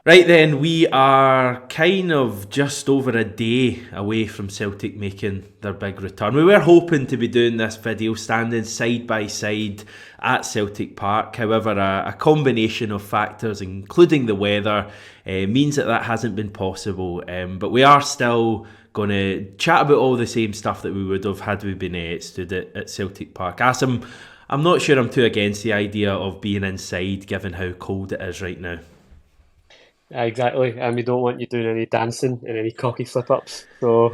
Right then, we are kind of just over a day away from Celtic making their big return. We were hoping to be doing this video standing side by side at Celtic Park. However, a combination of factors, including the weather, means that hasn't been possible. But we are still going to chat about all the same stuff that we would have had we been stood at Celtic Park. Asim, I'm not sure I'm too against the idea of being inside given how cold it is right now. Exactly, and we don't want you doing any dancing and any cocky slip-ups. So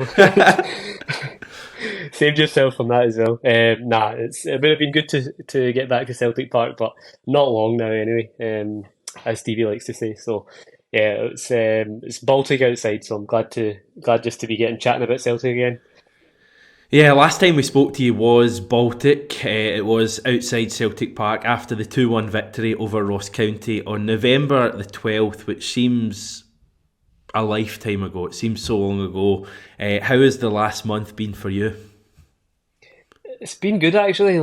save yourself from that as well. Nah, it would have been good to get back to Celtic Park, but not long now anyway. As Stevie likes to say. So yeah, it's Baltic outside, so I'm glad just to be getting chatting about Celtic again. Yeah, last time we spoke to you was Baltic. It was outside Celtic Park after the 2-1 victory over Ross County on November the 12th, which seems a lifetime ago. It seems so long ago. How has the last month been for you? It's been good actually.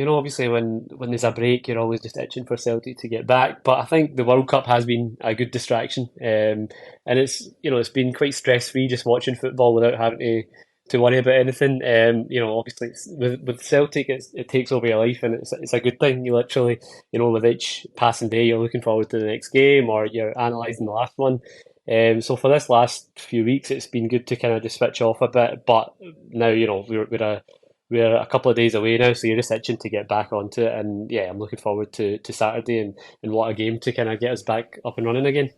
Obviously when there's a break, you're always just itching for Celtic to get back. But I think the World Cup has been a good distraction, and it's been quite stress free just watching football without having to worry about anything. Obviously with Celtic, it takes over your life, and it's a good thing. You literally, with each passing day, you're looking forward to the next game, or you're analysing the last one. So for this last few weeks, it's been good to kind of just switch off a bit. But now, we're a couple of days away now, so you're just itching to get back onto it. And yeah, I'm looking forward to Saturday and what a game to kind of get us back up and running again.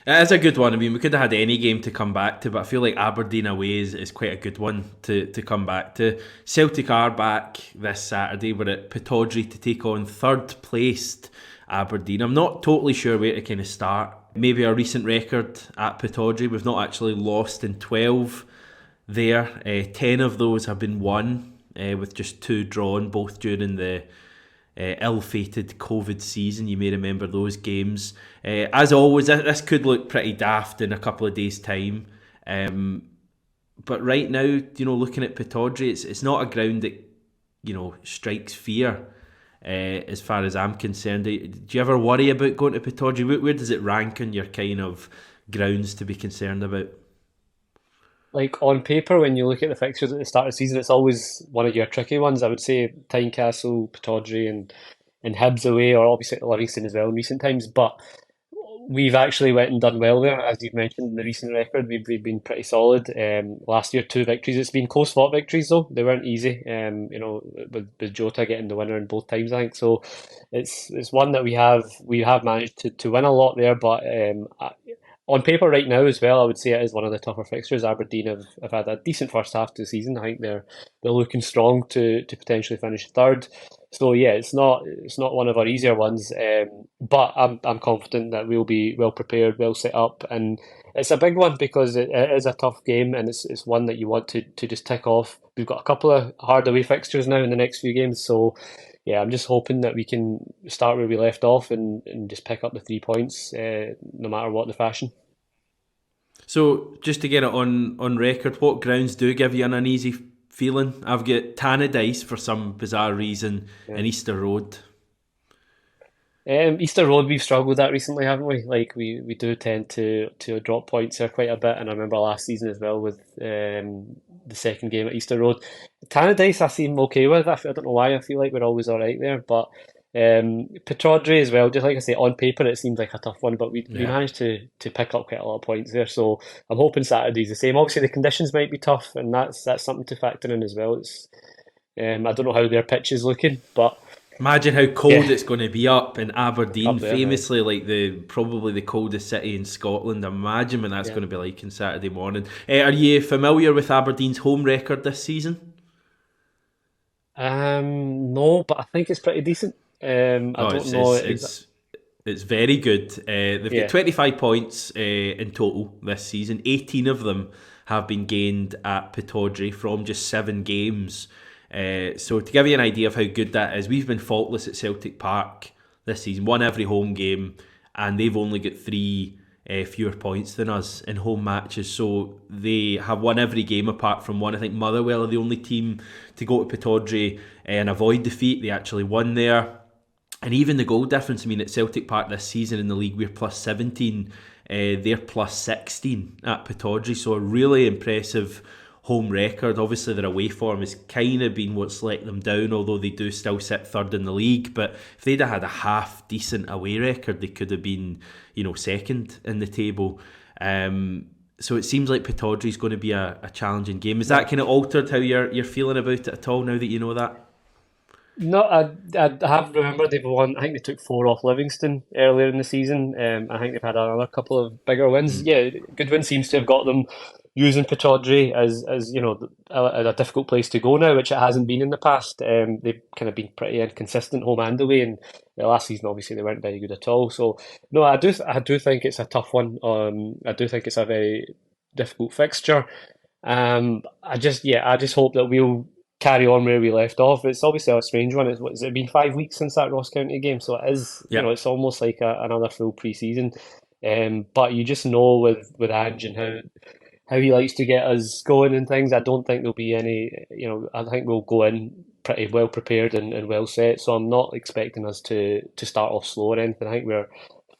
It is a good one. I mean, we could have had any game to come back to, but I feel like Aberdeen away is quite a good one to come back to. Celtic are back this Saturday. We're at Pittodrie to take on third placed Aberdeen. I'm not totally sure where to kind of start. Maybe a recent record at Pittodrie. We've not actually lost in 12 there. 10 of those have been won, with just 2 drawn, both during the ill-fated COVID season. You may remember those games. As always, this could look pretty daft in a couple of days' time. But right now, looking at Pittodrie, it's not a ground that, strikes fear. As far as I'm concerned, do you ever worry about going to Pittodrie? Where does it rank on your kind of grounds to be concerned about? Like on paper, when you look at the fixtures at the start of the season, it's always one of your tricky ones. I would say Tynecastle, Pittodrie, and Hibs away, or obviously Livingston as well in recent times. But we've actually went and done well there, as you've mentioned in the recent record. We've been pretty solid. Last year, 2 victories. It's been close fought victories though. They weren't easy. With Jota getting the winner in both times, I think. So it's one that we have managed to win a lot there. But on paper right now as well, I would say it is one of the tougher fixtures. Aberdeen have had a decent first half to the season. I think they're looking strong to potentially finish third. So yeah, it's not one of our easier ones, but I'm confident that we'll be well prepared, well set up, and it's a big one because it is a tough game, and it's one that you want to just tick off. We've got a couple of hard away fixtures now in the next few games, so yeah, I'm just hoping that we can start where we left off and just pick up the 3 points, no matter what the fashion. So, just to get it on record, what grounds do give you an uneasy feeling? I've got Tannadice for some bizarre reason Yeah. and Easter Road. Easter Road, we've struggled at recently, haven't we? Like we do tend to drop points there quite a bit, and I remember last season as well with the second game at Easter Road. Tannadice, I seem okay with. I don't know why. I feel like we're always all right there, but Pittodrie as well. Just like I say, on paper it seems like a tough one, but we Yeah. managed to pick up quite a lot of points there. So I'm hoping Saturday's the same. Obviously, the conditions might be tough, and that's something to factor in as well. I don't know how their pitch is looking, but Imagine how yeah, cold it's going to be up in Aberdeen, up there. famously like probably the coldest city in Scotland. Imagine what that's Yeah. going to be like on Saturday morning. Are you familiar with Aberdeen's home record this season? No, but I think it's pretty decent. I Oh, don't it's know it's exactly. it's it's very good. They've got Yeah, 25 points in total this season. 18 of them have been gained at Pittodrie from just 7 games. So to give you an idea of how good that is, we've been faultless at Celtic Park this season. Won every home game, and they've only got 3 fewer points than us in home matches. So they have won every game apart from one. I think Motherwell are the only team to go to Pittodrie and avoid defeat. They actually won there. And even the goal difference, I mean, at Celtic Park this season in the league, we're plus 17. They're plus 16 at Pittodrie. So a really impressive home record. Obviously, their away form has kind of been what's let them down, although they do still sit third in the league. But if they'd have had a half decent away record, they could have been, second in the table. So it seems like Pittodrie's going to be a challenging game. Is that kind of altered how you're feeling about it at all now that you know that? No, I have remembered they've won. I think they took four off Livingston earlier in the season. I think they've had another couple of bigger wins. Mm. Yeah, Goodwin seems to have got them using Pittodrie as a difficult place to go now, which it hasn't been in the past. They've kind of been pretty inconsistent home and away, and last season obviously they weren't very good at all. So no, I do think it's a tough one. I do think it's a very difficult fixture. I just hope that we'll carry on where we left off. It's obviously a strange one. Has it been 5 weeks since that Ross County game? So it is, Yeah. it's almost like another full pre-season. But you just know with Ange and how he likes to get us going and things. I don't think there'll be any, I think we'll go in pretty well prepared and well set. So I'm not expecting us to start off slow or anything. I think we're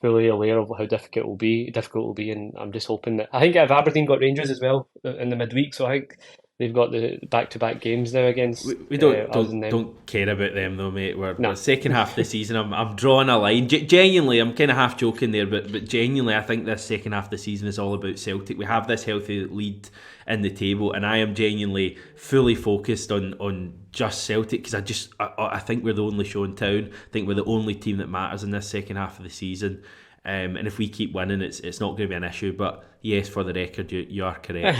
fully aware of how difficult it will be, and I'm just hoping that I think if Aberdeen got Rangers as well in the midweek, so I think they've got the back-to-back games now We, against we don't us and don't them. don't care about them though, mate. We're No. second half of the season. I'm drawing a line. Genuinely, I'm kind of half joking there, but genuinely, I think this second half of the season is all about Celtic. We have this healthy lead in the table, and I am genuinely fully focused on just Celtic because I think we're the only show in town. I think we're the only team that matters in this second half of the season. And if we keep winning, it's not going to be an issue. But yes, for the record, you are correct.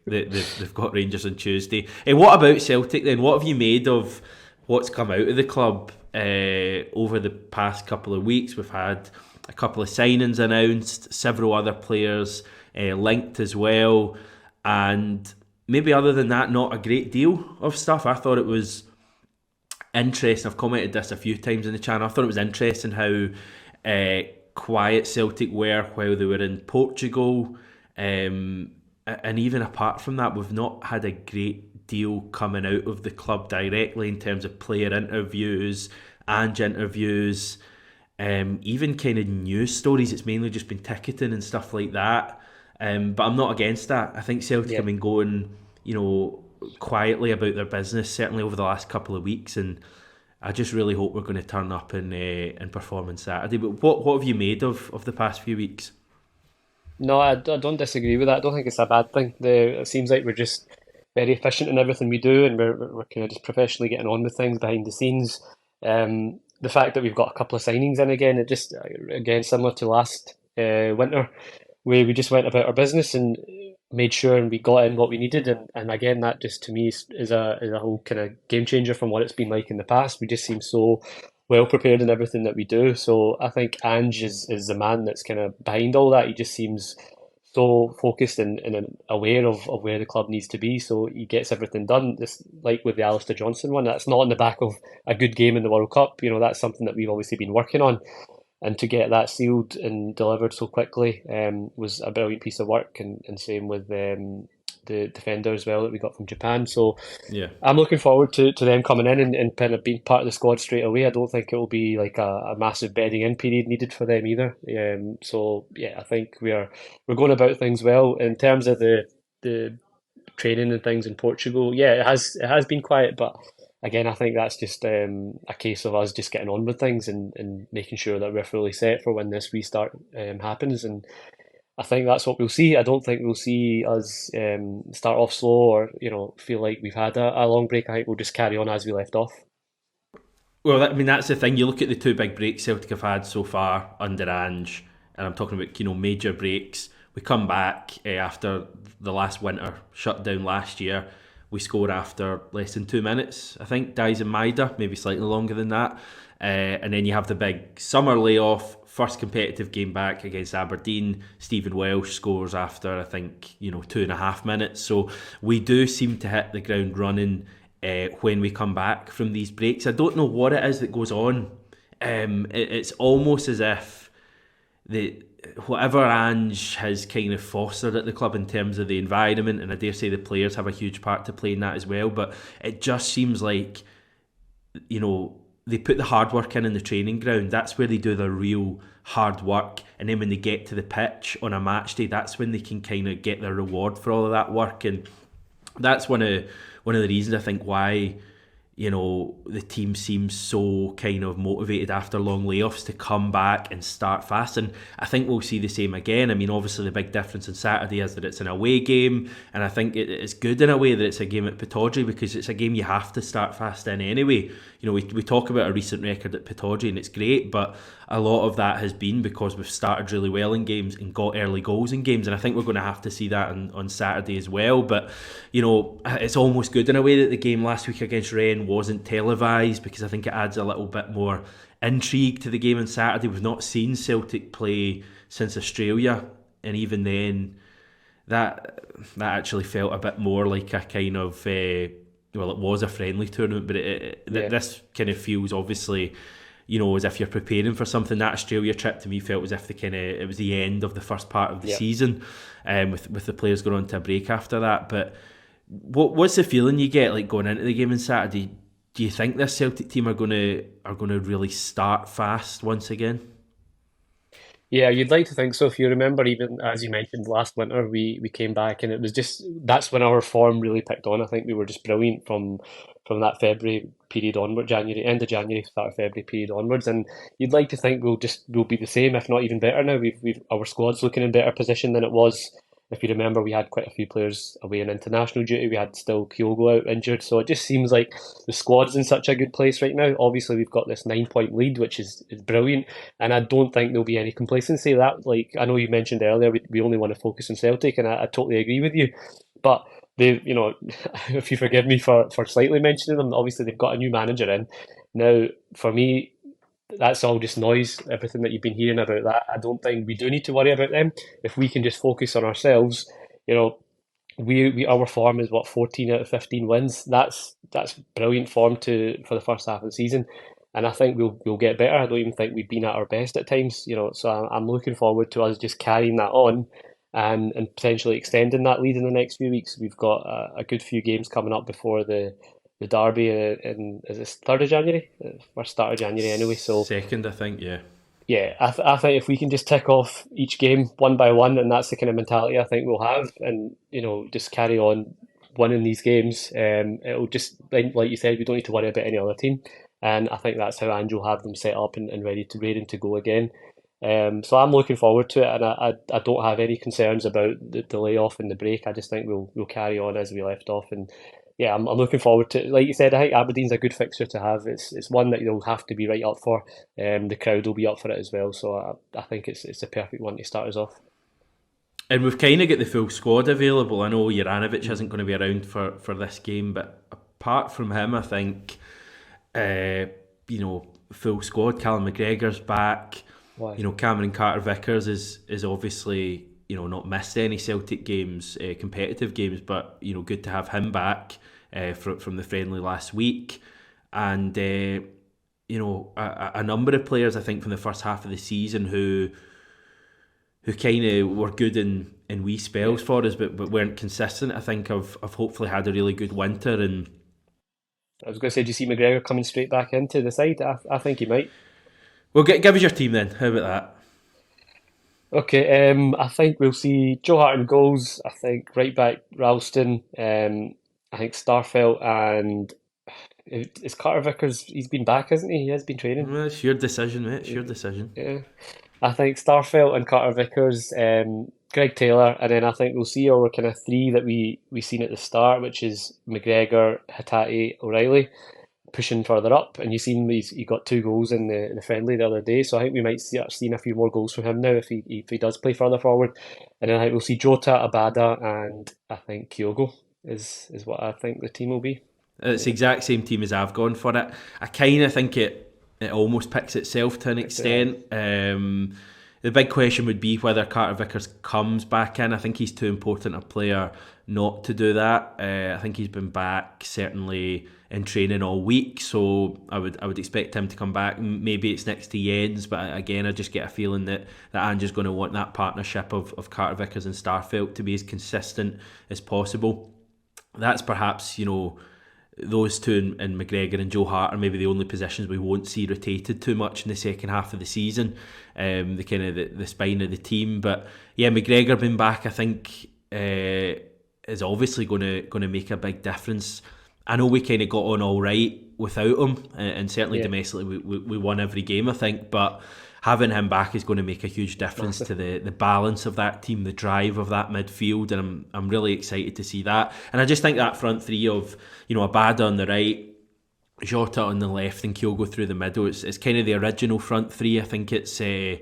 They've got Rangers on Tuesday. What about Celtic then? What have you made of what's come out of the club over the past couple of weeks? We've had a couple of signings announced, several other players linked as well, and maybe other than that, not a great deal of stuff. I thought it was interesting. I've commented this a few times in the channel. I thought it was interesting how quiet Celtic were while they were in Portugal. And even apart from that, we've not had a great deal coming out of the club directly in terms of player interviews and interviews. Even kind of news stories, it's mainly just been ticketing and stuff like that. But I'm not against that. I think Celtic Yeah. have been going, quietly about their business, certainly over the last couple of weeks, and I just really hope we're going to turn up and perform on Saturday. But what have you made of the past few weeks? No, I don't disagree with that. I don't think it's a bad thing. It seems like we're just very efficient in everything we do, and we're kind of just professionally getting on with things behind the scenes. The fact that we've got a couple of signings in again, it just again similar to last winter, where we just went about our business and made sure and we got in what we needed, and again that just to me is a whole kind of game changer from what it's been like in the past. We just seem so well prepared in everything that we do. So I think Ange is the man that's kind of behind all that. He just seems so focused and aware of where the club needs to be. So he gets everything done. This like with the Alistair Johnson one, that's not on the back of a good game in the World Cup. That's something that we've obviously been working on. And to get that sealed and delivered so quickly was a brilliant piece of work. And same with the defender as well that we got from Japan. So Yeah. I'm looking forward to them coming in and kind of being part of the squad straight away. I don't think it will be like a massive bedding in period needed for them either. So yeah, I think we're going about things well in terms of the training and things in Portugal. Yeah, it has been quiet, but again, I think that's just a case of us just getting on with things and making sure that we're fully set for when this restart happens. And I think that's what we'll see. I don't think we'll see us start off slow or feel like we've had a long break. I think we'll just carry on as we left off. Well, that's the thing. You look at the two big breaks Celtic have had so far under Ange, and I'm talking about major breaks. We come back after the last winter shutdown last year. We score after less than 2 minutes. I think Dies and Maida, maybe slightly longer than that. And then you have the big summer layoff. First competitive game back against Aberdeen. Stephen Welsh scores after I think 2.5 minutes. So we do seem to hit the ground running when we come back from these breaks. I don't know what it is that goes on. It's almost as if whatever Ange has kind of fostered at the club in terms of the environment, and I dare say the players have a huge part to play in that as well, but it just seems like they put the hard work in the training ground. That's where they do their real hard work, and then when they get to the pitch on a match day, that's when they can kind of get their reward for all of that work. And that's one of the reasons I think why the team seems so kind of motivated after long layoffs to come back and start fast. And I think we'll see the same again. I mean, obviously the big difference on Saturday is that it's an away game, and I think it's good in a way that it's a game at Pittodrie, because it's a game you have to start fast in anyway. We talk about a recent record at Pittodrie and it's great, but a lot of that has been because we've started really well in games and got early goals in games, and I think we're going to have to see that on Saturday as well. But it's almost good in a way that the game last week against Rennes wasn't televised, because I think it adds a little bit more intrigue to the game on Saturday. We've not seen Celtic play since Australia, and even then that actually felt a bit more like a kind of it was a friendly tournament, but this kind of feels obviously as if you're preparing for something. That Australia trip to me felt as if it was the end of the first part of the season, with the players going on to a break after that. But what's the feeling you get like going into the game on Saturday? Do you think this Celtic team are going to really start fast once again? Yeah, you'd like to think so. If you remember, even as you mentioned, last winter we came back and it was that's when our form really picked on. I think we were just brilliant from that February period onward, end of January, start of February period onwards. And you'd like to think we'll be the same, if not even better now. We've our squad's looking in better position than it was. If you remember, we had quite a few players away on international duty. We had still Kyogo out injured. So it just seems like the squad's in such a good place right now. Obviously, we've got this 9 point lead, which is brilliant. And I don't think there'll be any complacency. That, like, I know you mentioned earlier, we only want to focus on Celtic, and I totally agree with you. But they, if you forgive me for slightly mentioning them, obviously they've got a new manager in. Now, for me, that's all just noise, everything that you've been hearing about that. I don't think we do need to worry about them. If we can just focus on ourselves, our form is 14 out of 15 wins. That's brilliant form for the first half of the season. And I think we'll get better. I don't even think we've been at our best at times, so I'm looking forward to us just carrying that on and potentially extending that lead in the next few weeks. We've got a good few games coming up before the derby in is it 3rd of January? First start of January anyway. So 2nd, I think, yeah. Yeah, I think if we can just tick off each game one by one, and that's the kind of mentality I think we'll have, and just carry on winning these games, it'll just, like you said, we don't need to worry about any other team, and I think that's how Ange will have them set up and ready to go again. So I'm looking forward to it, and I don't have any concerns about the layoff and the break. I just think we'll carry on as we left off, and yeah, I'm looking forward to it. Like you said, I think Aberdeen's a good fixture to have. It's one that you'll have to be right up for. The crowd will be up for it as well, so I think it's a perfect one to start us off. And we've kind of got the full squad available. I know Juranovic isn't going to be around for this game, but apart from him, I think full squad. Callum McGregor's back. Why? Cameron Carter-Vickers is obviously not missed any Celtic games, competitive games, but good to have him back from the friendly last week. And a number of players, I think, from the first half of the season who kind of were good in wee spells for us, but weren't consistent. I think have hopefully had a really good winter. And I was going to say, do you see McGregor coming straight back into the side? I think he might. Well, give us your team then. How about that? Okay, I think we'll see Joe Hart in goals. I think right back Ralston. I think Starfelt, and is Carter Vickers. He's been back, hasn't he? He has been training. Well, it's your decision, mate. It's your decision. Yeah, I think Starfelt and Carter Vickers, Greg Taylor, and then I think we'll see our kind of three that we seen at the start, which is McGregor, Hatate, O'Reilly, pushing further up. And you seen he got 2 goals in the friendly the other day, so I think we might start seeing a few more goals from him now if he does play further forward. And then I think we'll see Jota, Abada, and I think Kyogo is what I think the team will be. It's the exact same team as I've gone for it. I kind of think it almost picks itself to an extent. The big question would be whether Carter Vickers comes back in. I think he's too important a player not to do that. I think he's been back certainly in training all week, so I would expect him to come back. Maybe it's next to Jens, but again, I just get a feeling that Ange is going to want that partnership of Carter Vickers and Starfelt to be as consistent as possible. That's perhaps those two and McGregor and Joe Hart are maybe the only positions we won't see rotated too much in the second half of the season. The kind of the spine of the team, but yeah, McGregor being back, I think is obviously going to make a big difference. I know we kind of got on all right without him, and certainly Yeah, domestically we won every game, I think, but having him back is going to make a huge difference massive. to the balance of that team, the drive of that midfield, and I'm really excited to see that. And I just think that front three of, Abada on the right, Jota on the left, and Kyogo through the middle, it's kind of the original front three. I think it's the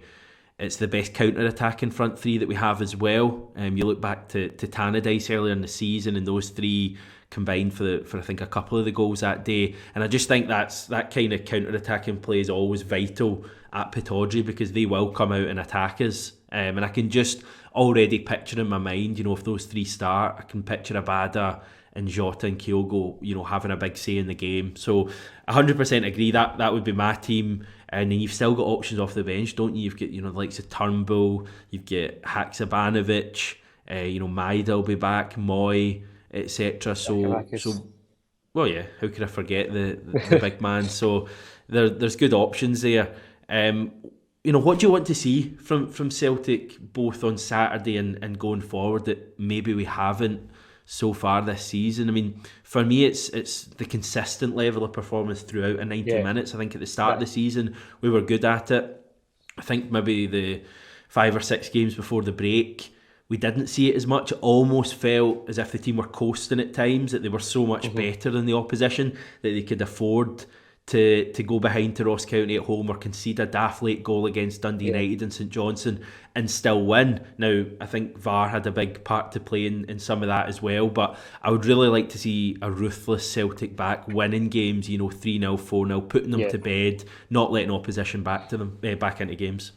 best counter-attacking front three that we have as well. You look back to Tannadice earlier in the season, and those three combined for I think a couple of the goals that day. And I just think that kind of counter-attacking play is always vital at Pittodrie, because they will come out and attack us. And I can just already picture in my mind, if those three start, I can picture Abada and Jota and Kyogo, having a big say in the game. So 100% agree that would be my team. And then you've still got options off the bench, don't you? You've got, the likes of Turnbull, you've got Haksabanovic, Maida will be back, Moy, etc. Giakoumakis. Well, yeah, how could I forget the big man? So there's good options there. What do you want to see from Celtic both on Saturday and going forward that maybe we haven't so far this season? I mean, for me, it's the consistent level of performance throughout a 90 Yeah, minutes. I think at the start of that, the season we were good at it. I think maybe the 5 or 6 games before the break, we didn't see it as much. It almost felt as if the team were coasting at times, that they were so much mhm, better than the opposition that they could afford to go behind to Ross County at home or concede a daft late goal against Dundee yeah. United and St Johnstone and still win. Now, I think VAR had a big part to play in some of that as well, but I would really like to see a ruthless Celtic back winning games, 3-0, 4-0, putting them Yeah, to bed, not letting opposition back into games.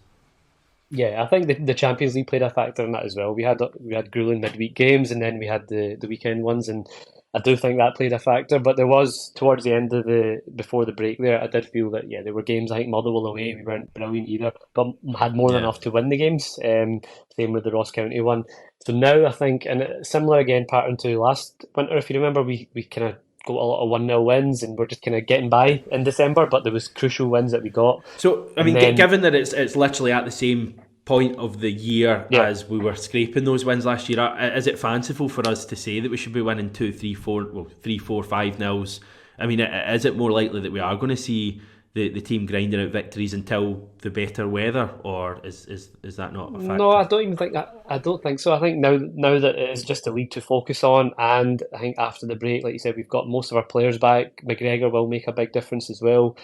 yeah. I think the Champions League played a factor in that as well. We had grueling midweek games, and then we had the weekend ones, and I do think that played a factor. But there was towards the end of the before the break there, I did feel that there were games. I think Motherwell away, we weren't brilliant either, but had more than Yeah. enough to win the games. Same with the Ross County one. So now I think, and similar again pattern to last winter, if you remember, we kind of got a lot of 1-0 wins, and we're just kind of getting by in December. But there was crucial wins that we got, So, I and mean, then given that it's literally at the same point of the year yeah. as we were scraping those wins last year, is it fanciful for us to say that we should be winning 2, 3, 4, well, 3, 4, 5 nils? I mean, is it more likely that we are going to see the team grinding out victories until the better weather, or is that not a No, factor? I don't even think that. I don't think so. I think now that it is just a league to focus on, and I think after the break, like you said, we've got most of our players back. McGregor will make a big difference as well.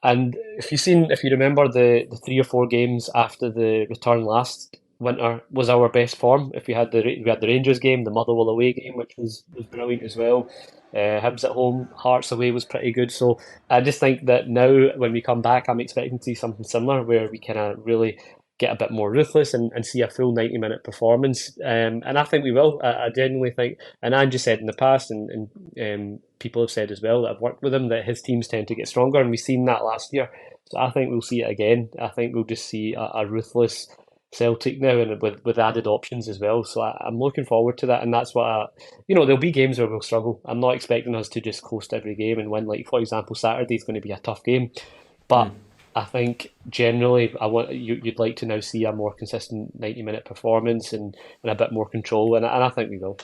And if you remember the 3 or 4 games after the return last winter was our best form. If we had the Rangers game, the Motherwell away game, which was brilliant as well. Hibs at home, Hearts away was pretty good. So I just think that now when we come back, I'm expecting to see something similar where we kind of really get a bit more ruthless and see a full 90-minute performance. And I think we will. I genuinely think, and Andrew said in the past, and people have said as well that I've worked with him, that his teams tend to get stronger, and we've seen that last year. So I think we'll see it again. I think we'll just see a ruthless Celtic now, and with added options as well. So I'm looking forward to that, and that's there'll be games where we'll struggle. I'm not expecting us to just coast every game and win. Like for example, Saturday's going to be a tough game, but I think generally you'd like to now see a more consistent 90-minute performance and a bit more control, and I think we will.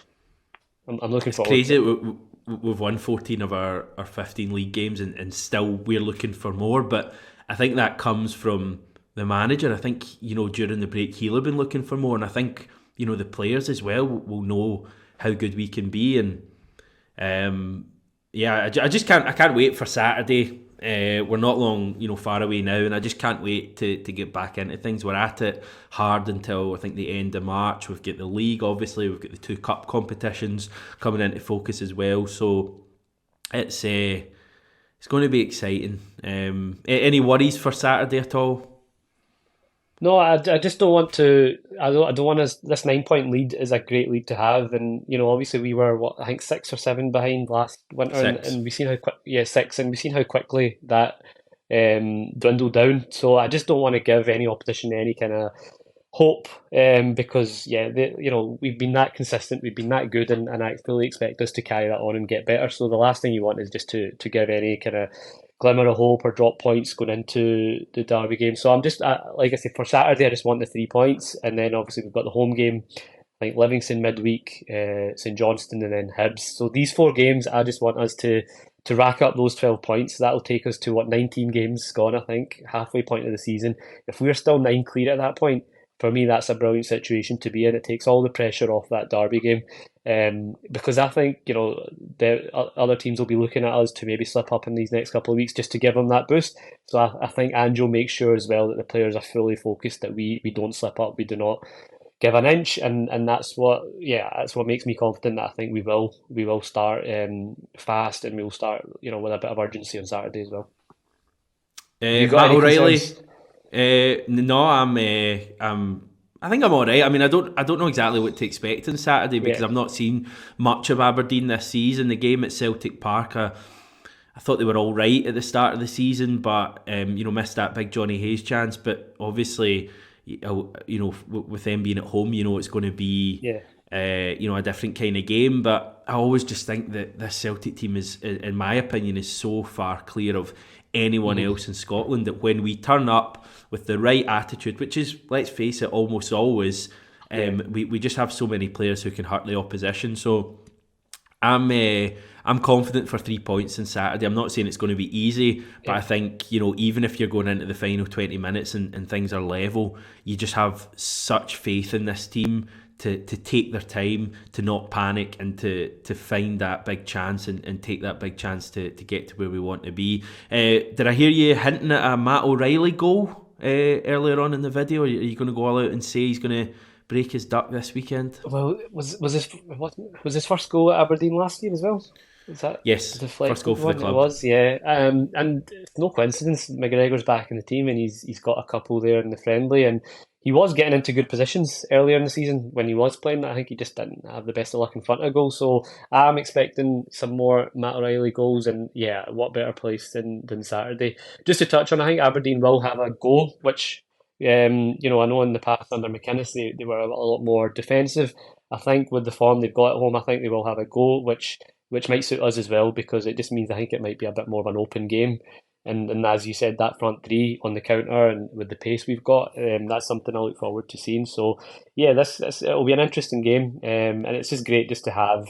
I'm looking It's forward to crazy. it. We've won 14 of our 15 league games, and still we're looking for more. But I think that comes from the manager. I think, during the break, he'll have been looking for more. And I think, the players as well will know how good we can be. And yeah, I can't wait for Saturday. We're not long, far away now, and I just can't wait to get back into things. We're at it hard until I think the end of March. We've got the league, obviously. We've got the 2 cup competitions coming into focus as well. So it's going to be exciting. Any worries for Saturday at all? No, I just don't want to. I don't want us. This 9 point lead is a great lead to have, and obviously we were what I think 6 or 7 behind last winter, and, 6. and we've seen how quick. Yeah, 6, and we've seen how quickly that dwindled down. So I just don't want to give any opposition any kind of hope, because we've been that consistent, we've been that good, and I fully expect us to carry that on and get better. So the last thing you want is just to give any kind of glimmer of hope or drop points going into the Derby game. So I'm just like I said, for Saturday, I just want the 3 points, and then obviously we've got the home game. I think Livingston midweek, St Johnstone, and then Hibs. So these 4 games, I just want us to rack up those 12 points. That'll take us to 19 games gone, I think, halfway point of the season. If we're still 9 clear at that point, for me, that's a brilliant situation to be in. It takes all the pressure off that Derby game, because I think the other teams will be looking at us to maybe slip up in these next couple of weeks just to give them that boost. So I think Ange makes sure as well that the players are fully focused, that we don't slip up, we do not give an inch, and that's what makes me confident that I think we will start fast, and we'll start with a bit of urgency on Saturday as well. Have you got Matt any O'Reilly. concerns? No, I think I'm all right. I mean, I don't know exactly what to expect on Saturday because Yeah, I've not seen much of Aberdeen this season. The game at Celtic Park, I thought they were all right at the start of the season, but missed that big Johnny Hayes chance. But obviously, with them being at home, it's going to be yeah, a different kind of game. But I always just think that this Celtic team is, in my opinion, is so far clear of anyone mhm, else in Scotland that when we turn up with the right attitude, which is, let's face it, almost always, yeah, we just have so many players who can hurt the opposition. So I'm confident for 3 points on Saturday. I'm not saying it's going to be easy, but yeah. I think even if you're going into the final 20 minutes and things are level, you just have such faith in this team to take their time, to not panic, and to find that big chance and take that big chance to get to where we want to be. Did I hear you hinting at a Matt O'Reilly goal earlier on in the video? Are you going to go all out and say he's going to break his duck this weekend? Well, was his first goal at Aberdeen last year as well? Was that the Yes, first goal deflected for the one? It club. was, yeah. And it's no coincidence McGregor's back in the team, and he's got a couple there in the friendly, and he was getting into good positions earlier in the season when he was playing. I think he just didn't have the best of luck in front of goal. So I'm expecting some more Matt O'Reilly goals, and yeah, what better place than Saturday? Just to touch on, I think Aberdeen will have a goal, which I know in the past under McInnes they were a lot more defensive. I think with the form they've got at home, I think they will have a goal, which might suit us as well, because it just means I think it might be a bit more of an open game. And as you said, that front three on the counter and with the pace we've got, that's something I look forward to seeing. So yeah, this it'll be an interesting game, and it's just great just to have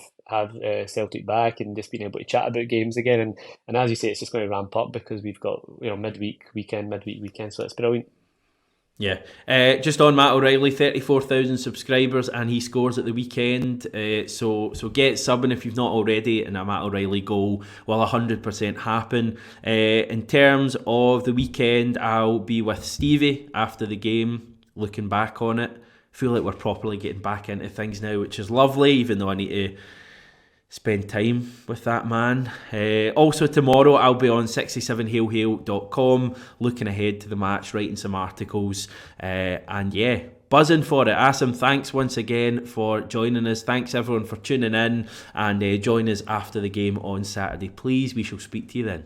Celtic back and just being able to chat about games again. And as you say, it's just going to ramp up because we've got midweek weekend, so it's brilliant. Yeah, just on Matt O'Reilly, 34,000 subscribers, and he scores at the weekend. So get subbing if you've not already, and a Matt O'Reilly goal will 100% happen. In terms of the weekend, I'll be with Stevie after the game, looking back on it. Feel like we're properly getting back into things now, which is lovely, even though I need to spend time with that man. Also tomorrow I'll be on 67hailhail.com looking ahead to the match, writing some articles, and yeah, buzzing for it. Asim, thanks once again for joining us. Thanks everyone for tuning in, and join us after the game on Saturday please. We shall speak to you then.